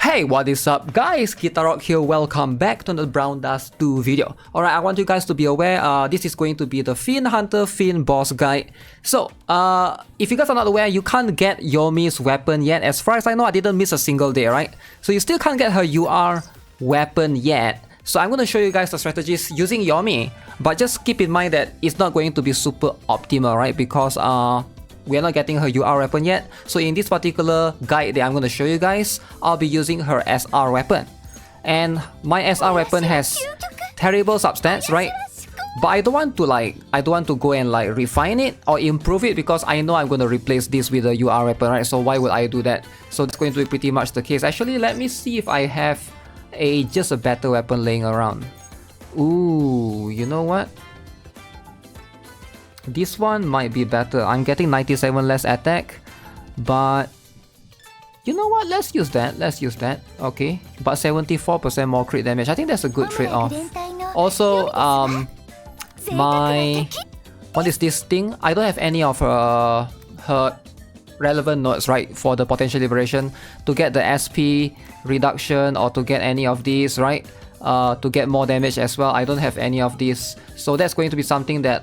Hey, what is up guys, GuitarRock here, welcome back to the Brown Dust 2 video. Alright, I want you guys to be aware, this is going to be the Fiend Hunter Fiend Boss Guide. So, if you guys are not aware, you can't get Yomi's weapon yet. As far as I know, I didn't miss a single day, right? So you still can't get her UR weapon yet. So I'm going to show you guys the strategies using Yomi. But just keep in mind that it's not going to be super optimal, right? Because we are not getting her UR weapon yet. So in this particular guide that I'm going to show you guys, I'll be using her SR weapon. And my SR weapon has terrible substats, right? But I don't want to go and like refine it or improve it, because I know I'm going to replace this with a UR weapon, right? So why would I do that? So that's going to be pretty much the case. Actually, let me see if I have just a better weapon laying around. Ooh, you know what? This one might be better. I'm getting 97 less attack, but you know what? Let's use that. Let's use that. Okay, but 74% more crit damage. I think that's a good trade-off. Also, what is this thing? I don't have any of her relevant nodes, right, for the potential liberation to get the SP reduction or to get any of these, right? To get more damage as well. I don't have any of these, so that's going to be something that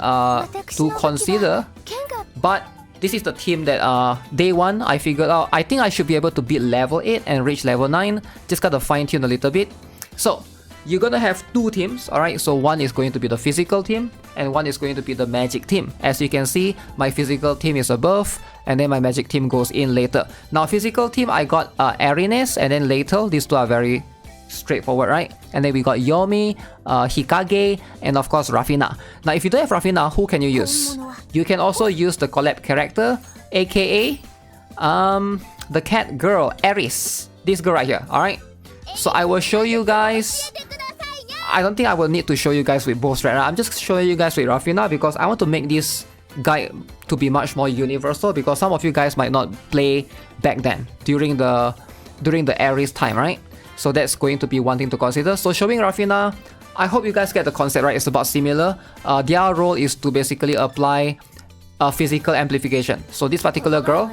to consider. But this is the team that day one I figured out. I think I should be able to beat level 8 and reach level 9. Just gotta fine tune a little bit. So you're gonna have two teams, alright? So one is going to be the physical team and one is going to be the magic team. As you can see, my physical team is above and then my magic team goes in later. Now physical team, I got airiness and then lethal. These two are very straightforward, right? And then we got Yomi, Hikage, and of course Rafina. Now if you don't have Rafina, who can you use? You can also use the collab character, aka the cat girl, Aris. This girl right here, alright? So I will show you guys. I don't think I will need to show you guys with both, right? I'm just showing you guys with Rafina because I want to make this guide to be much more universal, because some of you guys might not play back then during the Aris time, right? So that's going to be one thing to consider. So showing Rafina, I hope you guys get the concept, right? It's about similar. Their role is to basically apply physical amplification. So this particular girl,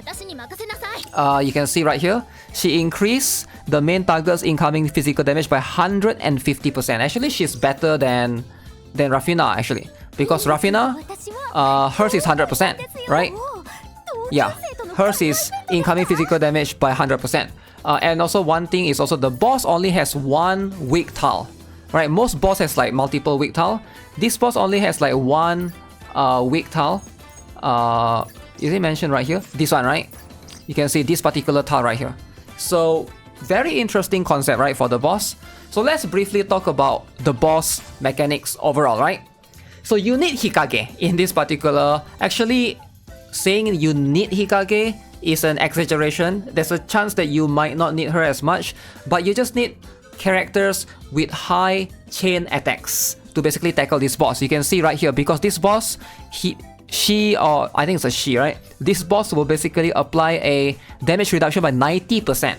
you can see right here, she increased the main target's incoming physical damage by 150%. Actually, she's better than Rafina, actually. Because Rafina, hers is 100%, right? Yeah, hers is incoming physical damage by 100%. And also one thing is also the boss only has one weak tile, right? Most boss has like multiple weak tile. This boss only has like one weak tile. Is it mentioned right here? This one, right? You can see this particular tile right here. So very interesting concept, right, for the boss. So let's briefly talk about the boss mechanics overall, right? So you need Hikage in this particular. Actually, saying you need Hikage is an exaggeration. There's a chance that you might not need her as much, but you just need characters with high chain attacks to basically tackle this boss. You can see right here, because this boss, she, or I think it's a she, right? This boss will basically apply a damage reduction by 90%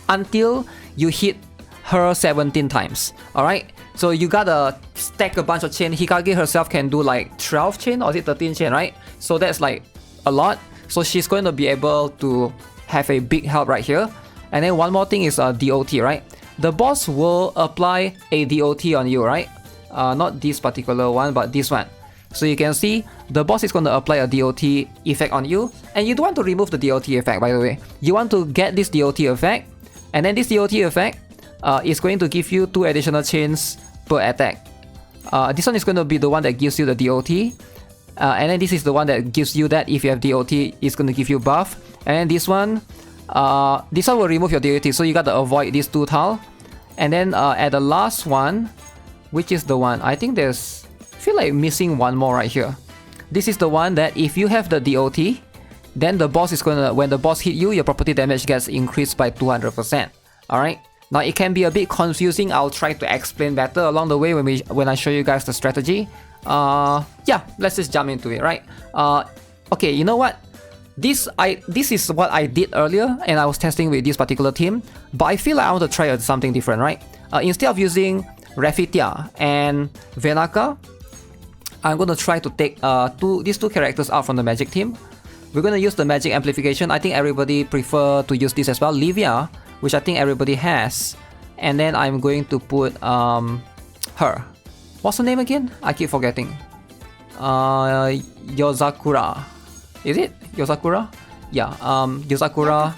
until you hit her 17 times. Alright? So you gotta stack a bunch of chain. Hikage herself can do like 12 chain, or is it 13 chain, right? So that's like a lot. So she's going to be able to have a big help right here. And then one more thing is DOT, right? The boss will apply a DOT on you, right? Not this particular one, but this one. So you can see the boss is going to apply a DOT effect on you. And you don't want to remove the DOT effect, by the way. You want to get this DOT effect. And then this DOT effect is going to give you 2 additional chains per attack. This one is going to be the one that gives you the DOT. And then this is the one that gives you that if you have DOT, it's going to give you buff. And then this one will remove your DOT, so you got to avoid these 2 tile. And then at the last one, which is the one, I think I feel like missing one more right here. This is the one that if you have the DOT, then the boss is gonna, when the boss hit you, your property damage gets increased by 200%. Alright? Now it can be a bit confusing. I'll try to explain better along the way when I show you guys the strategy. Yeah, let's just jump into it, right? Okay, you know what? This is what I did earlier, and I was testing with this particular team, but I feel like I want to try something different, right? Instead of using Refitia and Venaka, I'm going to try to take these two characters out from the magic team. We're going to use the magic amplification. I think everybody prefer to use this as well. Livia which I think everybody has. And then I'm going to put her. What's her name again? I keep forgetting. Yozakura. Is it Yozakura? Yeah, Yozakura.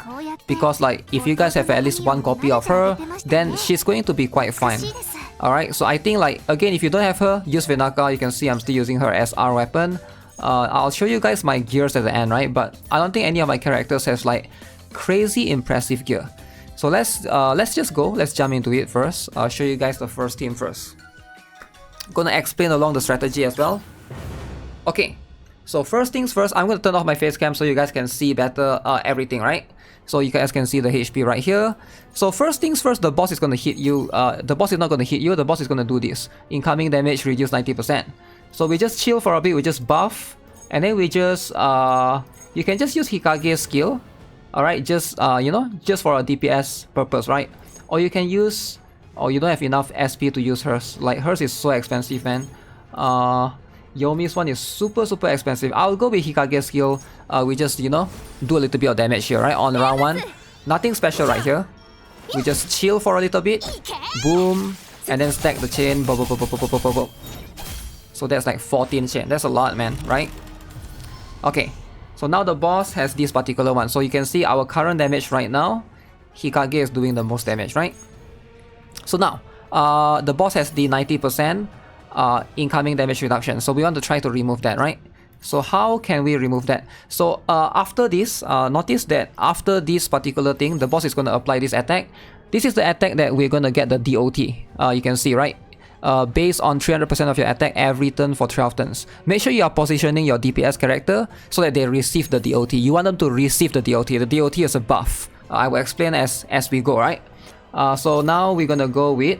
Because like if you guys have at least one copy of her, then she's going to be quite fine. Alright, so I think like again, if you don't have her, use Venaka. You can see I'm still using her as R weapon. I'll show you guys my gears at the end, right? But I don't think any of my characters has like crazy impressive gear. So let's just go. Let's jump into it first. I'll show you guys the first team first. Gonna explain along the strategy as well. Okay, so first things first, I'm gonna turn off my face cam so you guys can see better everything, right? So you guys can see the HP right here. So first things first, the boss is gonna hit you. The boss is not gonna hit you. The boss is gonna do this. Incoming damage reduced 90%. So we just chill for a bit. We just buff, and then we just you can just use Hikage's skill. Alright, just you know, just for a DPS purpose, right? Or you can use, or you don't have enough SP to use hers. Like hers is so expensive, man. Yomi's one is super expensive. I'll go with Hikage's skill. We just, you know, do a little bit of damage here, right? On round 1. Nothing special right here. We just chill for a little bit. Boom. And then stack the chain. So that's like 14 chain. That's a lot, man, right? Okay. So now the boss has this particular one. So you can see our current damage right now. Hikage is doing the most damage, right? So now, the boss has the 90% incoming damage reduction. So we want to try to remove that, right? So how can we remove that? So after this, notice that after this particular thing, the boss is going to apply this attack. This is the attack that we're going to get the DOT. You can see, right? Based on 300% of your attack every turn for 12 turns. Make sure you are positioning your DPS character so that they receive the DOT. You want them to receive the DOT. The DOT is a buff. I will explain as we go, right? So now we're gonna go with.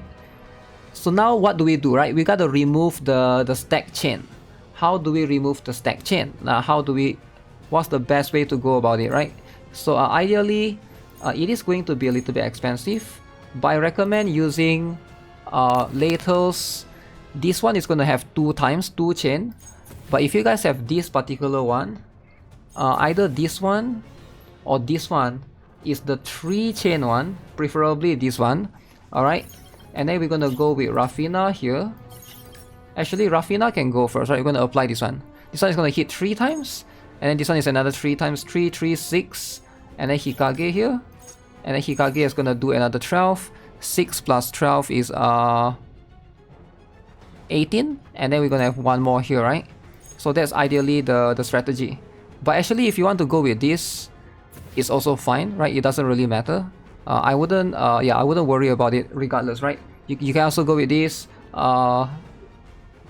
So now what do we do, right? We gotta remove the stack chain. How do we remove the stack chain? What's the best way to go about it, right? So ideally, it is going to be a little bit expensive, but I recommend using Latels. This one is going to have 2 times 2 chain, but if you guys have this particular one, either this one or this one is the 3 chain one, preferably this one. Alright, and then we're going to go with Rafina here. Actually, Rafina can go first, right? We're going to apply this one. This one is going to hit 3 times, and then this one is another 3 times 3, 6, and then Hikage here, and then Hikage is going to do another 12. 6 plus 12 is 18, and then we're gonna have one more here, right? So that's ideally the strategy. But actually, if you want to go with this, it's also fine, right? It doesn't really matter. I wouldn't worry about it regardless, right? You can also go with this.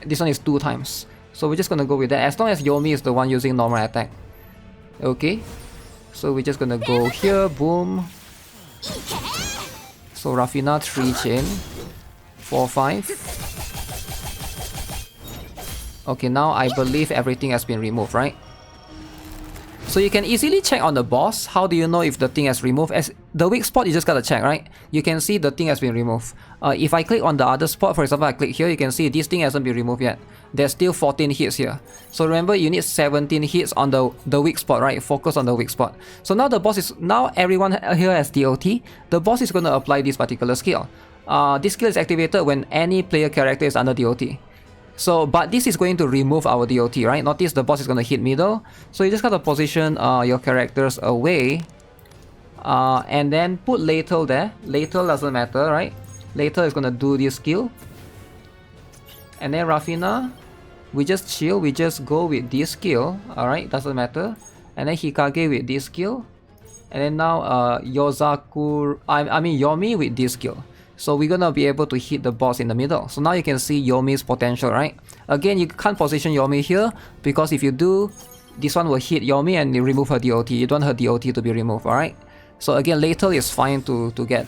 This one is 2 times, so we're just gonna go with that as long as Yomi is the one using normal attack. Okay, so we're just gonna go here, boom. So Rafina 3 chain, 4, 5. Okay, now I believe everything has been removed, right? So you can easily check on the boss. How do you know if the thing has removed? As the weak spot, you just gotta check, right? You can see the thing has been removed. If I click on the other spot, for example, I click here, you can see this thing hasn't been removed yet. There's still 14 hits here. So remember, you need 17 hits on the weak spot, right? Focus on the weak spot. So now the boss is, now everyone here has DOT. The boss is gonna apply this particular skill. This skill is activated when any player character is under DOT. So, but this is going to remove our DOT, right? Notice the boss is going to hit middle. So you just gotta position your characters away. And then put Latel there. Latel doesn't matter, right? Latel is going to do this skill. And then Rafina, we just chill. We just go with this skill. Alright, doesn't matter. And then Hikage with this skill. And then now Yomi with this skill. So we're gonna be able to hit the boss in the middle. So now you can see Yomi's potential, right? Again, you can't position Yomi here because if you do, this one will hit Yomi and you remove her DOT. You don't want her DOT to be removed, alright? So again, Latel is fine to get.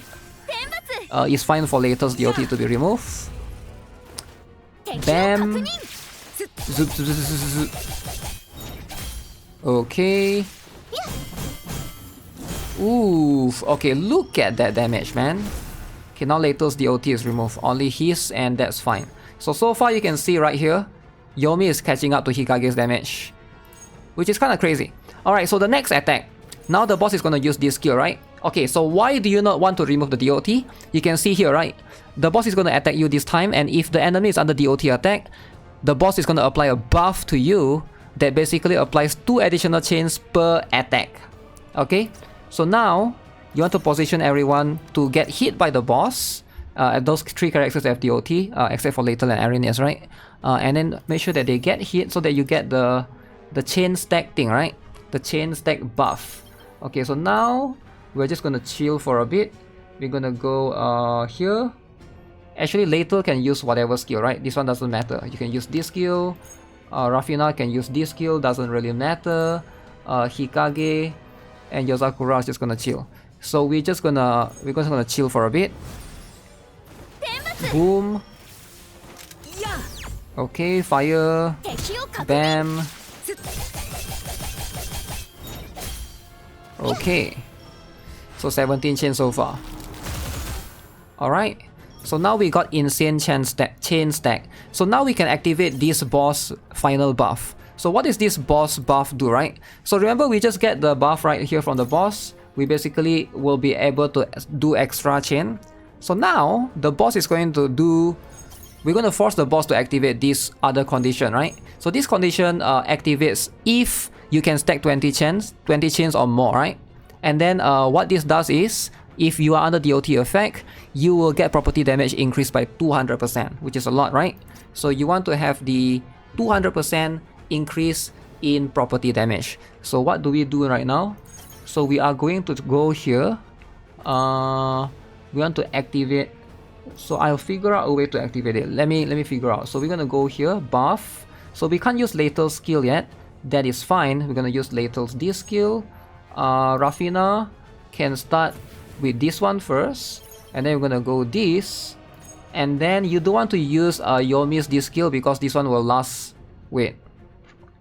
It's fine for Latel's DOT to be removed. Bam! Zoop, zoop, zoop, zoop, zoop. Okay. Oof. Okay, look at that damage, man. Okay, now Latel's DOT is removed. Only his, and that's fine. So far you can see right here, Yomi is catching up to Hikage's damage, which is kind of crazy. Alright, so the next attack. Now the boss is gonna use this skill, right? Okay, so why do you not want to remove the DOT? You can see here, right? The boss is gonna attack you this time, and if the enemy is under DOT attack, the boss is gonna apply a buff to you that basically applies 2 additional chains per attack. Okay, so now you want to position everyone to get hit by the boss. Those 3 characters have DOT, except for Lethal and Arrhenius, right? And then make sure that they get hit so that you get the chain stack thing, right? The chain stack buff. Okay, so now we're just gonna chill for a bit. We're gonna go here. Actually, Lethal can use whatever skill, right? This one doesn't matter. You can use this skill. Rafina can use this skill, doesn't really matter. Hikage and Yozakura is just gonna chill. So we're just gonna chill for a bit. Boom. Okay, fire. Bam. Okay. So 17 chains so far. Alright. So now we got insane chain stack. So now we can activate this boss final buff. So what does this boss buff do, right? So remember, we just get the buff right here from the boss. We basically will be able to do extra chain. So now the boss is going to do... We're going to force the boss to activate this other condition, right? So this condition activates if you can stack 20 chains or more, right? And then what this does is, if you are under DOT effect, you will get property damage increased by 200%, which is a lot, right? So you want to have the 200% increase in property damage. So what do we do right now? So we are going to go here. We want to activate. So I'll figure out a way to activate it. Let me figure out. So we're gonna go here, buff. So we can't use Lethal's skill yet. That is fine. We're gonna use Lethal's this skill. Rafina can start with this one first, and then we're gonna go this, and then you don't want to use Yomi's this skill because this one will last. Wait,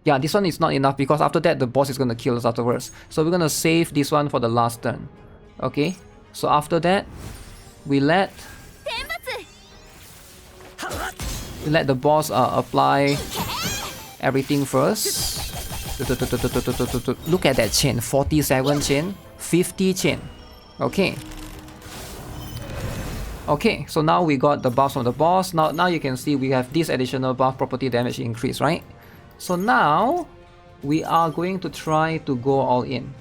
yeah, this one is not enough because after that the boss is gonna kill us afterwards. So we're gonna save this one for the last turn. Okay, so after that we let the boss apply everything first. Look at that chain, 47 chain, 50 chain. Okay. Okay, so now we got the buffs from the boss. Now you can see we have this additional buff, property damage increase, right? So now we are going to try to go all in.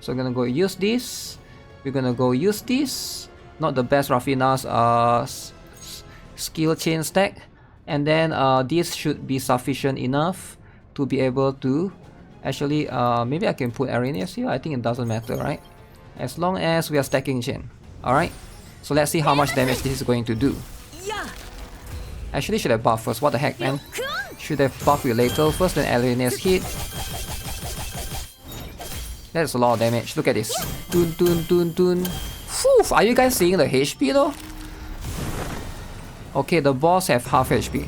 So we're gonna go use this. We're gonna go use this. Not the best Rafina's skill chain stack. And then this should be sufficient enough to be able to actually maybe I can put Arrhenius here. I think it doesn't matter, right? As long as we are stacking chain. Alright, so let's see how much damage this is going to do. Actually should have buffed first. What the heck, man? Should have buffed with Lethal first, then Arrhenius hit. That's a lot of damage. Look at this. Dun dun dun dun. Whew, are you guys seeing the HP though? Okay, the boss have half HP.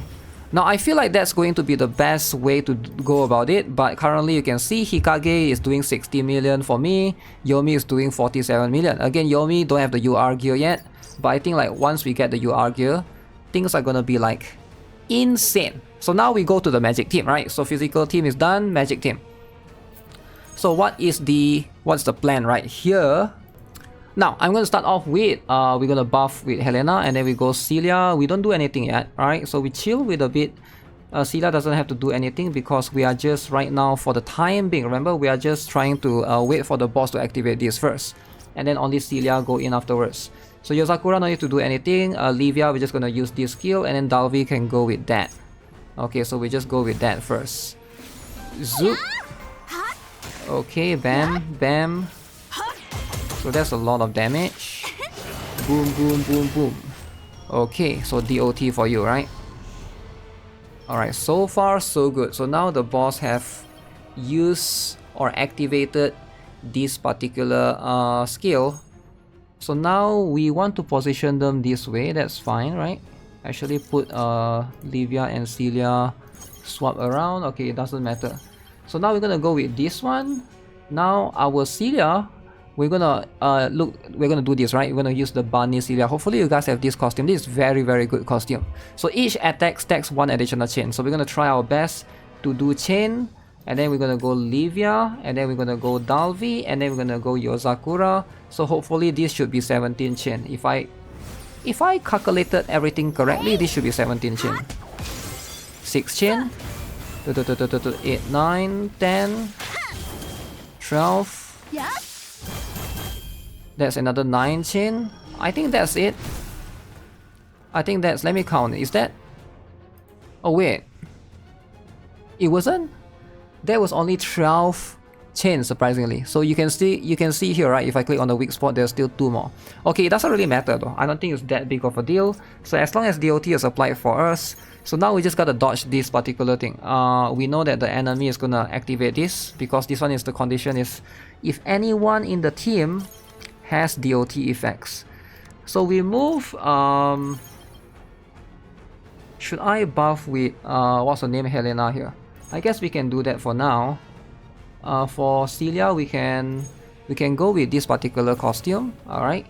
Now I feel like that's going to be the best way to go about it, but currently you can see Hikage is doing 60 million for me, Yomi is doing 47 million. Again, Yomi don't have the UR gear yet, but I think like once we get the UR gear, things are gonna be like insane. So now we go to the magic team, right? So physical team is done, magic team. So what's the plan right here? Now, I'm going to start off with, we're going to buff with Helena, and then we go Celia. We don't do anything yet, alright? So we chill with a bit. Celia doesn't have to do anything because we are just right now, for the time being, remember, we are just trying to wait for the boss to activate this first. And then only Celia go in afterwards. So Yozakura no need to do anything. Livia, we're just going to use this skill, and then Dalvi can go with that. Okay, so we just go with that first. Zoop. Okay, bam, bam. So that's a lot of damage. Boom, boom, boom, boom. Okay, so DOT for you, right? Alright, so far so good. So now the boss have used or activated this particular skill. So now we want to position them this way. That's fine, right? Actually put Livia and Celia swap around. Okay, it doesn't matter. So now we're gonna go with this one. Now our Celia, we're gonna do this, right? We're gonna use the bunny Celia. Hopefully you guys have this costume. This is very, very good costume. So each attack stacks one additional chain. So we're gonna try our best to do chain, and then we're gonna go Livia, and then we're gonna go Dalvi, and then we're gonna go Yozakura. So hopefully this should be 17 chin. If I calculated everything correctly, this should be 17 chin. 6 chin, 8, 9, 10, 12. That's another 9 chin. I think that's it. I think that's, let me count. Is that? Oh wait. It wasn't? There was only 12 chains, surprisingly. So you can see here, right? If I click on the weak spot, there's still 2 more. Okay, it doesn't really matter though. I don't think it's that big of a deal. So as long as DOT is applied for us, so now we just gotta dodge this particular thing. We know that the enemy is gonna activate this because this one is the condition is if anyone in the team has DOT effects. So we move. Should I buff with what's her name, Helena here? I guess we can do that for now. For Celia, we can go with this particular costume. All right,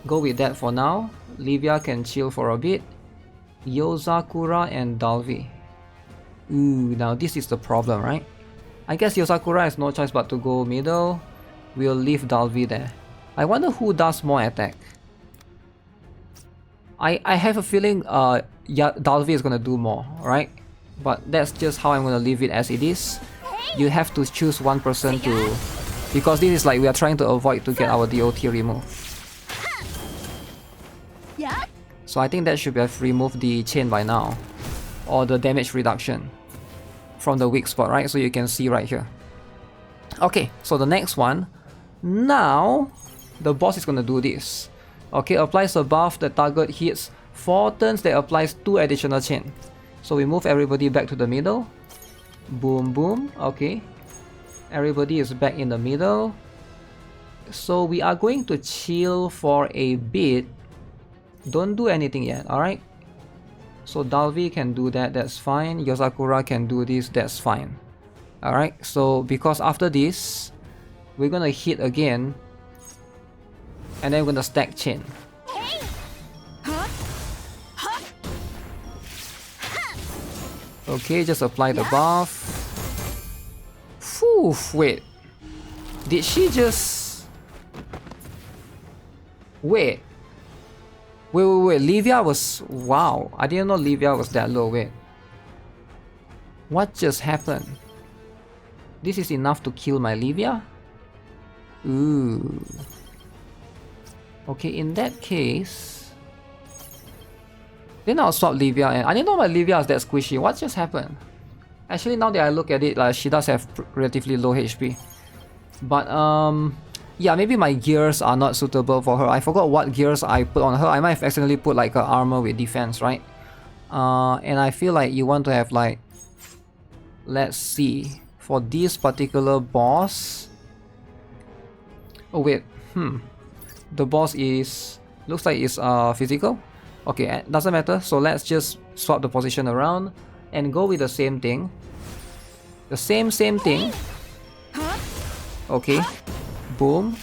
go with that for now. Livia can chill for a bit. Yozakura and Dalvi. Ooh, now this is the problem, right? I guess Yozakura has no choice but to go middle. We'll leave Dalvi there. I wonder who does more attack. I have a feeling yeah, Dalvi is gonna do more, right? But that's just how I'm gonna leave it as it is. You have to choose one person to, because this is like we are trying to avoid to get our DOT removed. So I think that should have removed the chain by now, or the damage reduction from the weak spot, right? So you can see right here. Okay, so the next one, now the boss is gonna do this. Okay, applies a buff, the target hits 4 turns, that applies 2 additional chain. So we move everybody back to the middle. Boom, boom. Okay, everybody is back in the middle. So we are going to chill for a bit. Don't do anything yet, alright? So Dalvi can do that, that's fine. Yozakura can do this, that's fine. Alright, so because after this, we're gonna hit again. And then we're gonna stack chain. Okay, just apply the buff. Phew, wait. Did she just... Wait. Wait. Livia was... Wow. I didn't know Livia was that low. Wait. What just happened? This is enough to kill my Livia? Ooh. Okay, in that case... Then I'll swap Livia, and I didn't know my Livia is that squishy. What just happened? Actually, now that I look at it, like she does have relatively low HP. But yeah, maybe my gears are not suitable for her. I forgot what gears I put on her. I might have accidentally put like an armor with defense, right? And I feel like you want to have like, let's see, for this particular boss. Oh wait, the boss is looks like it's physical. Okay, doesn't matter. So let's just swap the position around and go with the same thing. The same thing. Okay. Boom.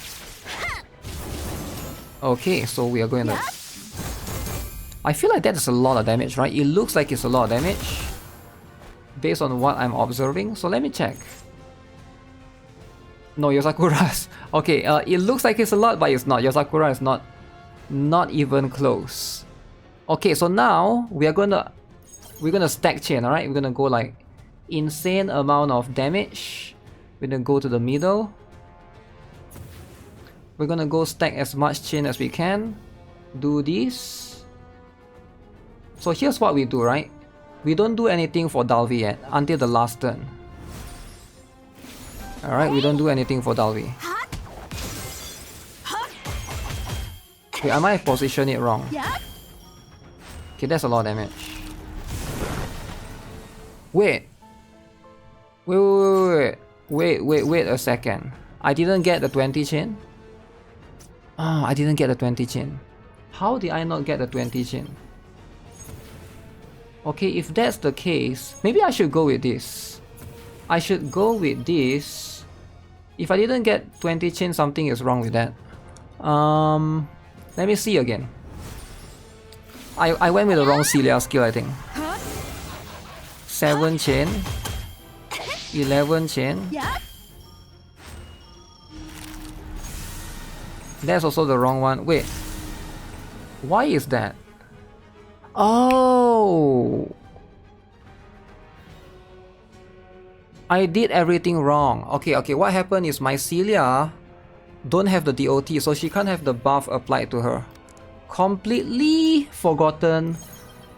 Okay, so we are going to... I feel like that is a lot of damage, right? It looks like it's a lot of damage based on what I'm observing. So let me check. No, Yozakura's... Okay, it looks like it's a lot, but it's not. Yozakura is not even close. Okay, so now we're gonna stack chain, alright? We're gonna go like insane amount of damage. We're gonna go to the middle. We're gonna go stack as much chain as we can. Do this. So here's what we do, right? We don't do anything for Dalvi yet until the last turn. Alright, we don't do anything for Dalvi. Okay, I might have positioned it wrong. Okay, that's a lot of damage. Wait a second. I didn't get the 20 chain. I didn't get the 20 chain. How did I not get the 20 chain? Okay, if that's the case, maybe I should go with this. I should go with this. If I didn't get 20 chain, something is wrong with that. Let me see again. I went with the wrong Celia skill, I think. 7 chain. 11 chain. That's also the wrong one. Wait. Why is that? Oh! I did everything wrong. Okay, what happened is my Celia don't have the DOT, so she can't have the buff applied to her. Completely forgotten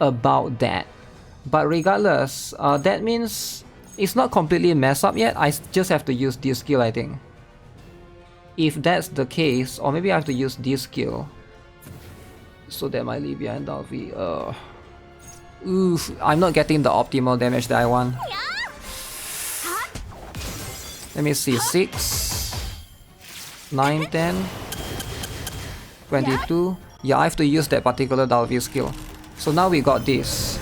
about that. But regardless, that means it's not completely messed up yet. I just have to use this skill, I think. If that's the case, or maybe I have to use this skill so that my Livia and Dalvi, oof, I'm not getting the optimal damage that I want. Let me see, 6, 9, 10, 22. Yeah, I have to use that particular Dalvi skill. So now we got this.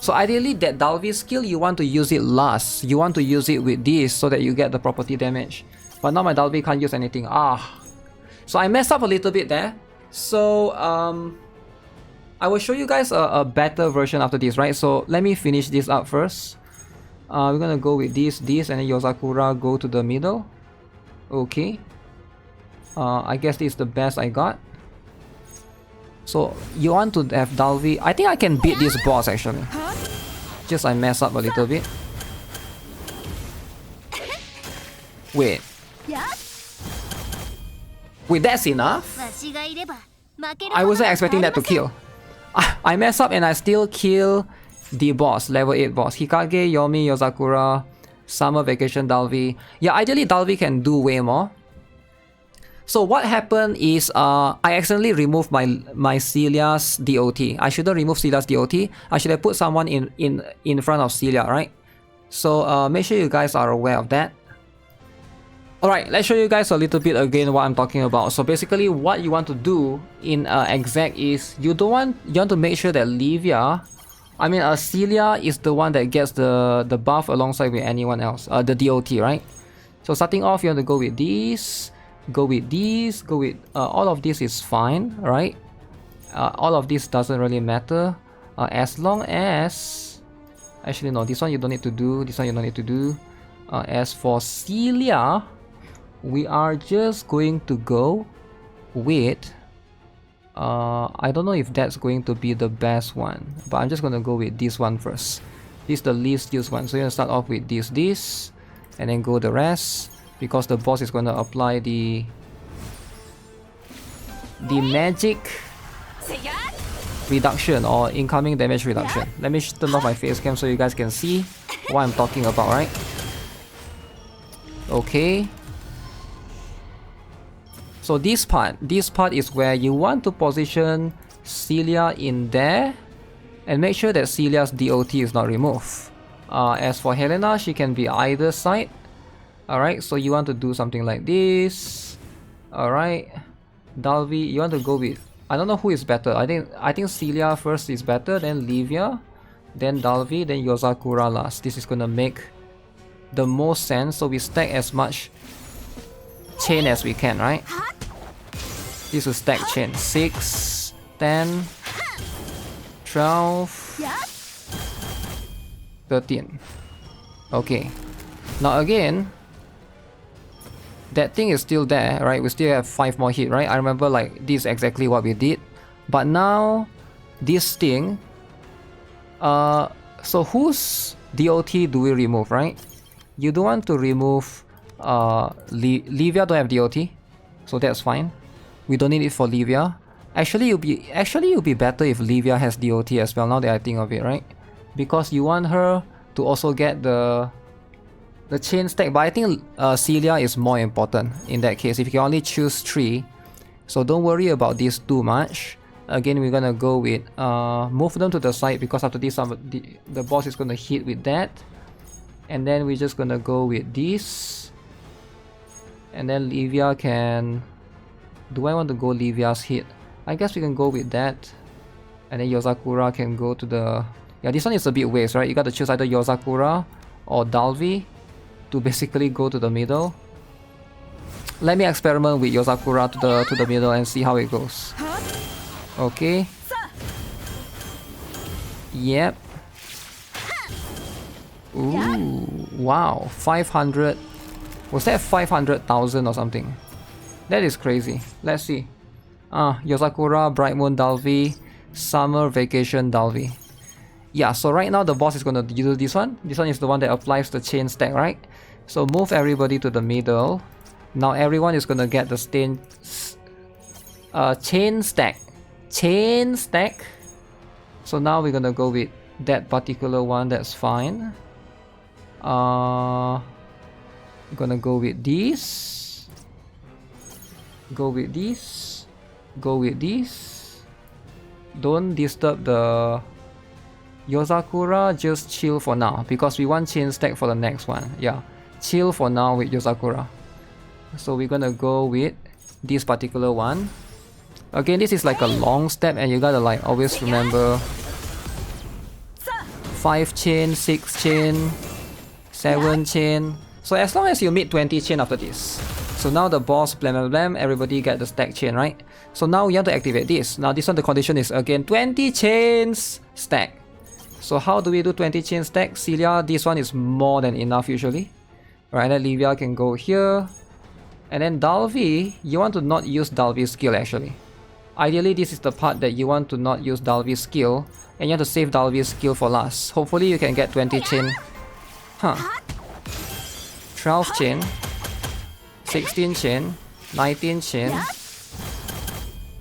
So ideally that Dalvi skill, you want to use it last. You want to use it with this so that you get the property damage. But now my Dalvi can't use anything. So I messed up a little bit there. So I will show you guys a better version after this, right? So let me finish this up first. We're gonna go with this, and then Yozakura go to the middle. Okay. I guess this is the best I got. So you want to have Dalvi. I think I can beat this boss actually. Just I mess up a little bit. Wait. Wait, that's enough? I wasn't expecting that to kill. I mess up and I still kill the boss, level 8 boss. Hikage, Yomi, Yozakura, Summer Vacation, Dalvi. Yeah, ideally Dalvi can do way more. So what happened is I accidentally removed my Celia's DOT. I shouldn't remove Celia's DOT. I should have put someone in front of Celia, right? So make sure you guys are aware of that. Alright, let's show you guys a little bit again what I'm talking about. So basically what you want to do in exec is you want to make sure that Celia is the one that gets the buff alongside with anyone else, the DOT, right? So starting off, you want to go with this, go with this, go with all of this is fine, right? All of this doesn't really matter as long as actually no, this one you don't need to do, this one you don't need to do. As for Celia, we are just going to go with I don't know if that's going to be the best one, but I'm just going to go with this one first. This is the least used one, so you're going to start off with this, and then go the rest, because the boss is going to apply the magic reduction or incoming damage reduction. Let me turn off my face cam so you guys can see what I'm talking about, right? Okay. So this part is where you want to position Celia in there and make sure that Celia's DOT is not removed. As for Helena, she can be either side. Alright, so you want to do something like this. Alright. Dalvi, you want to go with, I don't know who is better. I think Celia first is better, then Livia, then Dalvi, then Yozakura last. This is gonna make the most sense, so we stack as much chain as we can, right? This is stack chain. 6, 10, 12, 13. Okay. Now again, that thing is still there, right? We still have 5 more hit, right? I remember like this is exactly what we did. But now, this thing, so whose DOT do we remove, right? You don't want to remove Livia don't have DOT, so that's fine. We don't need it for Livia. Actually, it'll be better if Livia has DOT as well, now that I think of it, right? Because you want her to also get the chain stack, but I think Celia is more important in that case if you can only choose 3. So don't worry about this too much. Again, we're gonna go with move them to the side, because after this the boss is gonna hit with that. And then we're just gonna go with this. And then Livia can... Do I want to go Livia's hit? I guess we can go with that. And then Yozakura can go to the... Yeah, this one is a bit waste, right? You gotta choose either Yozakura or Dalvi to basically go to the middle. Let me experiment with Yozakura to the middle and see how it goes. Okay. Yep. Ooh, wow, 500. Was that 500,000 or something? That is crazy. Let's see. Yozakura, Bright Moon Dalvi, Summer Vacation Dalvi. Yeah, so right now the boss is gonna do this one. This one is the one that applies the chain stack, right? So move everybody to the middle. Now everyone is gonna get the chain stack. Chain stack. So now we're gonna go with that particular one, that's fine. I'm gonna go with this. Go with this. Go with this. Don't disturb the Yozakura, just chill for now because we want chain stack for the next one. Yeah, chill for now with Yozakura. So we're gonna go with this particular one. Again, this is like a long step and you gotta like always remember 5 chain, 6 chain, 7 chain. So as long as you meet 20 chain after this. So now the boss, blam blam blam, everybody get the stack chain, right? So now you have to activate this. Now this one, the condition is again 20 chains stack. So how do we do 20 chain stack? Celia, this one is more than enough usually. Right, then Livia can go here. And then Dalvi, you want to not use Dalvi's skill actually. Ideally, this is the part that you want to not use Dalvi's skill. And you have to save Dalvi's skill for last. Hopefully you can get 20 chain. 12 chain. 16 chain. 19 chain.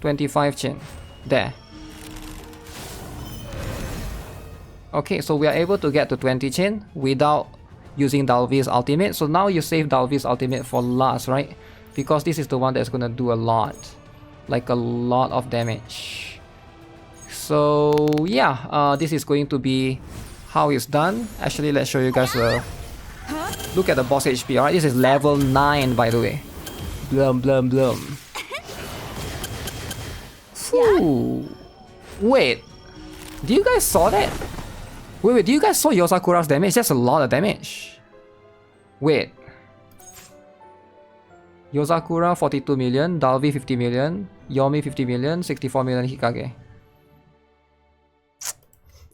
25 chain. There. Okay, so we are able to get to 20 chain without using Dalvi's ultimate. So now you save Dalvi's ultimate for last, right? Because this is the one that's gonna do a lot. Like a lot of damage. So yeah, this is going to be how it's done. Actually, let's show you guys a look at the boss HP. Alright, this is level 9 by the way. Blum blum blum. Ooh. Wait, do you guys saw that? Wait, do you guys saw Yozakura's damage? That's a lot of damage. Wait. Yozakura 42 million, Dalvi 50 million, Yomi 50 million, 64 million Hikage.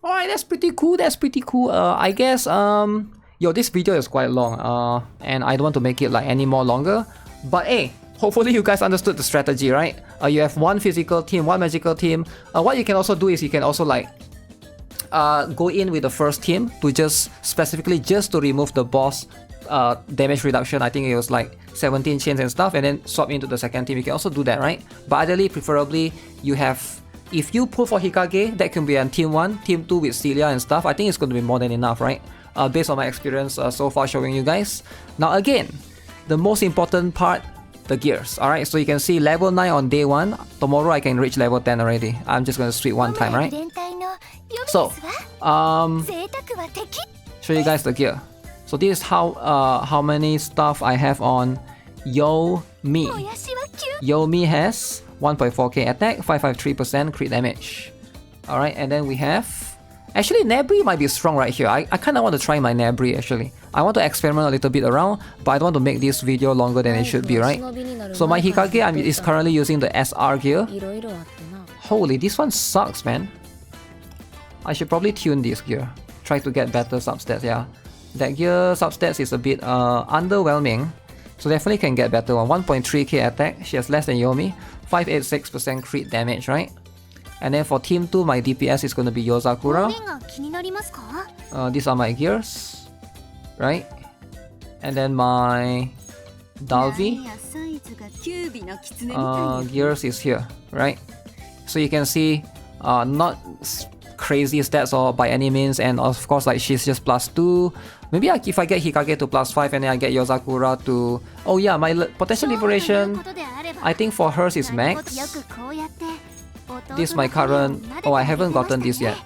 Alright, that's pretty cool, that's pretty cool. I guess, yo, this video is quite long, and I don't want to make it like any more longer. But hey, hopefully you guys understood the strategy, right? You have one physical team, one magical team. What you can also do is you can also like go in with the first team to just specifically just to remove the boss damage reduction. I think it was like 17 chains and stuff, and then swap into the second team. You can also do that, right? But ideally, preferably, you have, if you pull for Hikage, that can be on team 1, team 2 with Celia and stuff. I think it's going to be more than enough, right? Based on my experience so far showing you guys. Now again, the most important part, the gears. Alright, so you can see level 9 on day 1. Tomorrow I can reach level 10 already. I'm just going to sweep one time, right? So, show you guys the gear. So this is how many stuff I have on Yomi. Yomi has 1.4k attack, 553% crit damage. Alright, and then we have... Actually, Nebri might be strong right here. I kind of want to try my Nebri actually. I want to experiment a little bit around, but I don't want to make this video longer than it should be, right? So my Hikage is currently using the SR gear. Holy, this one sucks, man. I should probably tune this gear. Try to get better substats, yeah. That gear substats is a bit underwhelming. So definitely can get better one. 1.3k attack. She has less than Yomi. 586% crit damage, right? And then for team 2, my DPS is going to be Yozakura. These are my gears, right? And then my Dalvi gears is here, right? So you can see not crazy stats or by any means, and of course like she's just +2. Maybe if I get Hikage to +5 and then I get Yozakura to... Oh yeah, my potential liberation, I think for hers is max. This is my current... Oh, I haven't gotten this yet.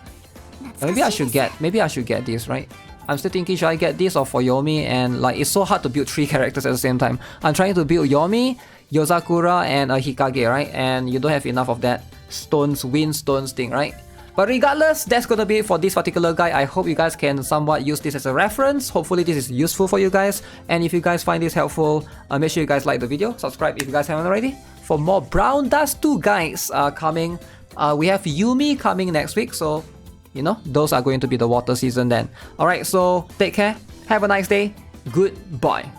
Maybe I should get this, right? I'm still thinking, should I get this or for Yomi? And like, it's so hard to build 3 characters at the same time. I'm trying to build Yomi, Yozakura, and Hikage, right? And you don't have enough of that wind stones thing, right? But regardless, that's gonna be it for this particular guide. I hope you guys can somewhat use this as a reference. Hopefully this is useful for you guys. And if you guys find this helpful, make sure you guys like the video, subscribe if you guys haven't already. For more Brown Dust 2 guides coming. We have Yumi coming next week, so You know, those are going to be the water season then. Alright, so take care, have a nice day, goodbye.